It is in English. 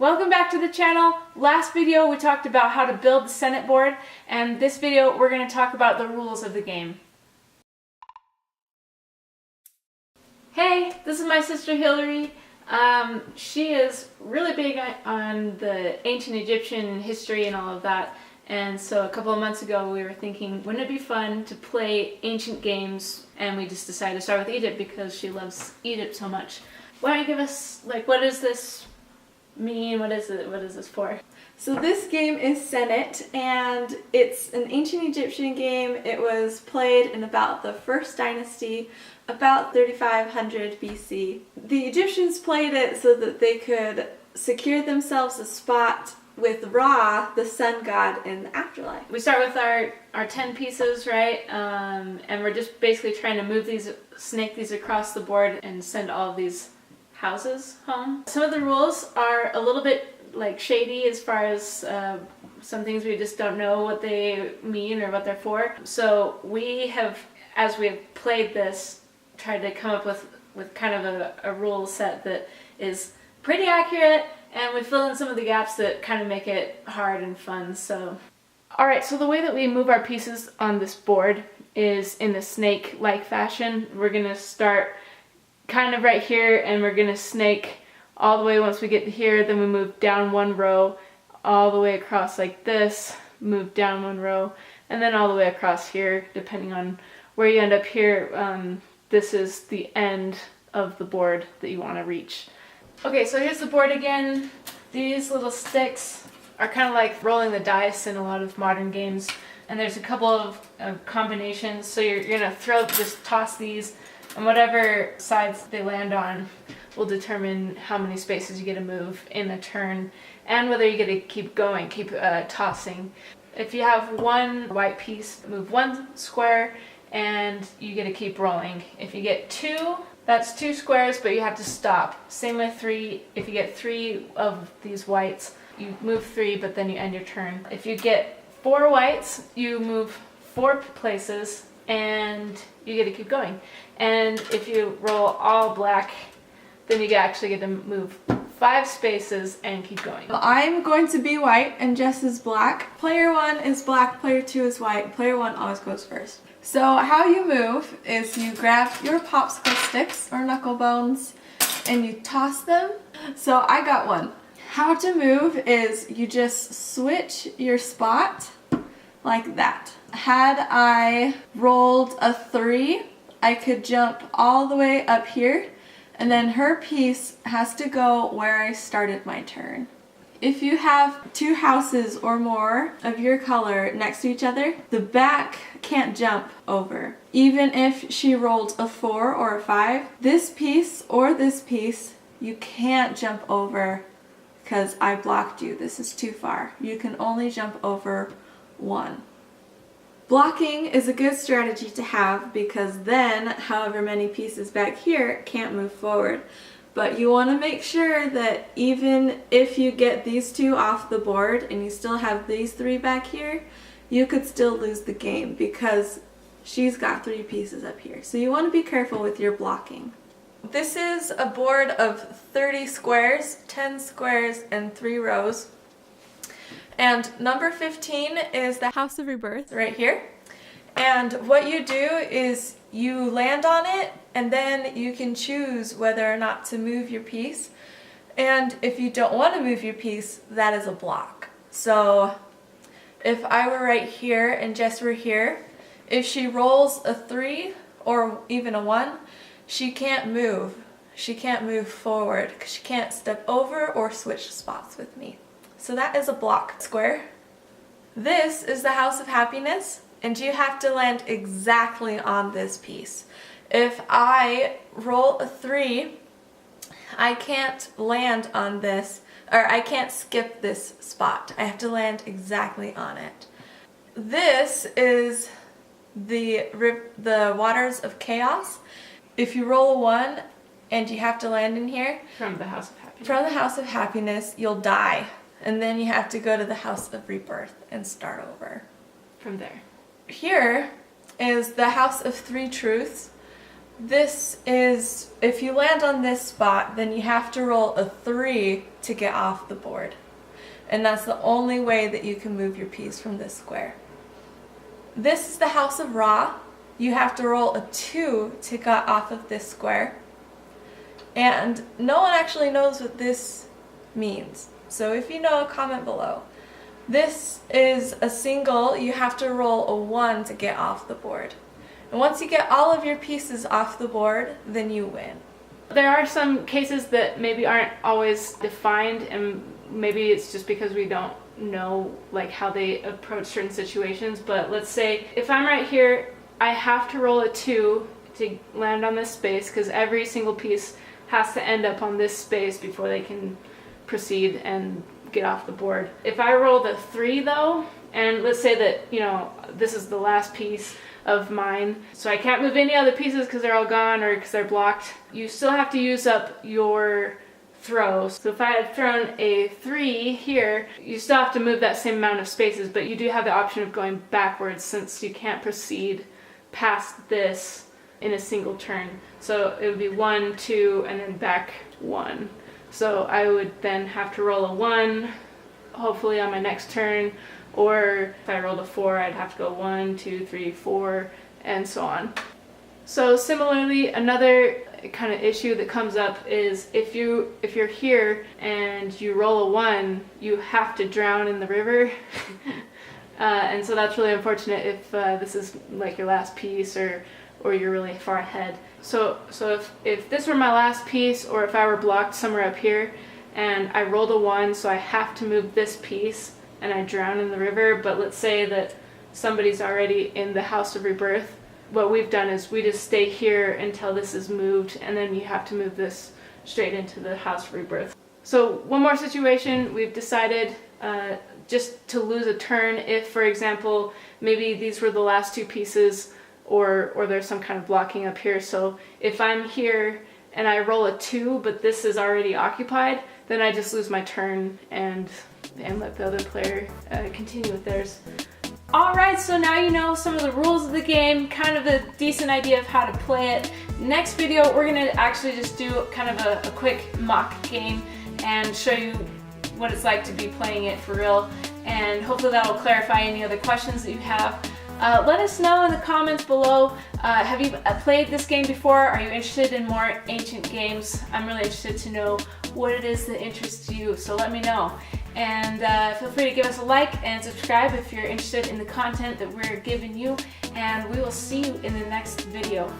Welcome back to the channel. Last video we talked about how to build the Senet board, and this video we're going to talk about the rules of the game. Hey, this is my sister Hillary. She is really big on the ancient Egyptian history and all of that, and so a couple of months ago we were thinking, wouldn't it be fun to play ancient games, and we just decided to start with Egypt because she loves Egypt so much. Why don't you give us, what does this mean? What is it? What is this for? So this game is Senet, and it's an ancient Egyptian game. It was played in about the first dynasty, about 3500 BC. The Egyptians played it so that they could secure themselves a spot with Ra, the sun god, in the afterlife. We start with our 10 pieces, right? And we're just basically trying to move these, snake these across the board and send all of these houses home. Some of the rules are a little bit shady as far as some things we just don't know what they mean or what they're for. So we have, as we have played this, tried to come up with kind of a rule set that is pretty accurate, and we fill in some of the gaps that kind of make it hard and fun. So, alright, so the way that we move our pieces on this board is in a snake-like fashion. We're going to start kind of right here, and we're going to snake all the way. Once we get to here, then we move down one row all the way across like this, move down one row, and then all the way across here, depending on where you end up here. This is the end of the board that you want to reach. Okay, so here's the board again. These little sticks are kind of like rolling the dice in a lot of modern games, and there's a couple of combinations. So you're gonna just toss these, and whatever sides they land on will determine how many spaces you get to move in a turn, and whether you get to keep going, keep tossing. If you have one white piece, move one square, and you get to keep rolling. If you get two, that's 2 squares, but you have to stop. Same with 3. If you get 3 of these whites, you move 3, but then you end your turn. If you get 4 whites, you move 4 places, and you get to keep going. And if you roll all black, then you actually get to move 5 spaces and keep going. I'm going to be white and Jess is black. Player 1 is black, player 2 is white. Player 1 always goes first. So how you move is you grab your popsicle sticks or knuckle bones and you toss them. So I got one. How to move is you just switch your spot like that. Had I rolled a 3, I could jump all the way up here, and then her piece has to go where I started my turn. If you have 2 houses or more of your color next to each other, the back can't jump over. Even if she rolled a 4 or a 5, this piece or this piece, you can't jump over because I blocked you. This is too far. You can only jump over 1. Blocking is a good strategy to have because then however many pieces back here can't move forward. But you want to make sure that even if you get these 2 off the board and you still have these 3 back here, you could still lose the game because she's got 3 pieces up here. So you want to be careful with your blocking. This is a board of 30 squares, 10 squares, and 3 rows. And number 15 is the House of Rebirth right here. And what you do is you land on it, and then you can choose whether or not to move your piece. And if you don't want to move your piece, that is a block. So if I were right here and Jess were here, if she rolls a 3 or even a 1, she can't move. She can't move forward because she can't step over or switch spots with me. So that is a block square. This is the House of Happiness, and you have to land exactly on this piece. If I roll a 3, I can't land on this, or I can't skip this spot. I have to land exactly on it. This is the Waters of Chaos. If you roll a 1 and you have to land in here, From the House of Happiness. From the House of Happiness, you'll die. And then you have to go to the House of Rebirth and start over. From there. Here is the House of 3 Truths. This is, if you land on this spot, then you have to roll a 3 to get off the board. And that's the only way that you can move your piece from this square. This is the House of Ra. You have to roll a 2 to get off of this square. And no one actually knows what this means. So if you know, comment below. This is a single. You have to roll a 1 to get off the board. And once you get all of your pieces off the board, then you win. There are some cases that maybe aren't always defined, and maybe it's just because we don't know like how they approach certain situations. But let's say if I'm right here, I have to roll a 2 to land on this space because every single piece has to end up on this space before they can proceed and get off the board. If I roll the 3 though, and let's say that, you know, this is the last piece of mine, so I can't move any other pieces because they're all gone or because they're blocked, you still have to use up your throw. So if I had thrown a 3 here, you still have to move that same amount of spaces, but you do have the option of going backwards since you can't proceed past this in a single turn. So it would be 1, 2, and then back 1. So I would then have to roll a 1, hopefully on my next turn, or if I rolled a 4, I'd have to go 1, 2, 3, 4, and so on. So similarly, another kind of issue that comes up is if you're here and you roll a 1, you have to drown in the river. And so that's really unfortunate if this is like your last piece or you're really far ahead. So if this were my last piece, or if I were blocked somewhere up here and I rolled a 1, so I have to move this piece and I drown in the river, but let's say that somebody's already in the House of Rebirth, what we've done is we just stay here until this is moved, and then you have to move this straight into the House of Rebirth. So one more situation, we've decided just to lose a turn if, for example, maybe these were the last 2 pieces, or there's some kind of blocking up here. So if I'm here and I roll a 2, but this is already occupied, then I just lose my turn and let the other player continue with theirs. Alright, so now you know some of the rules of the game, kind of a decent idea of how to play it. Next video, we're going to actually just do kind of a quick mock game and show you what it's like to be playing it for real. And hopefully that will clarify any other questions that you have. Let us know in the comments below, have you played this game before? Are you interested in more ancient games? I'm really interested to know what it is that interests you, so let me know. And feel free to give us a like and subscribe if you're interested in the content that we're giving you, and we will see you in the next video.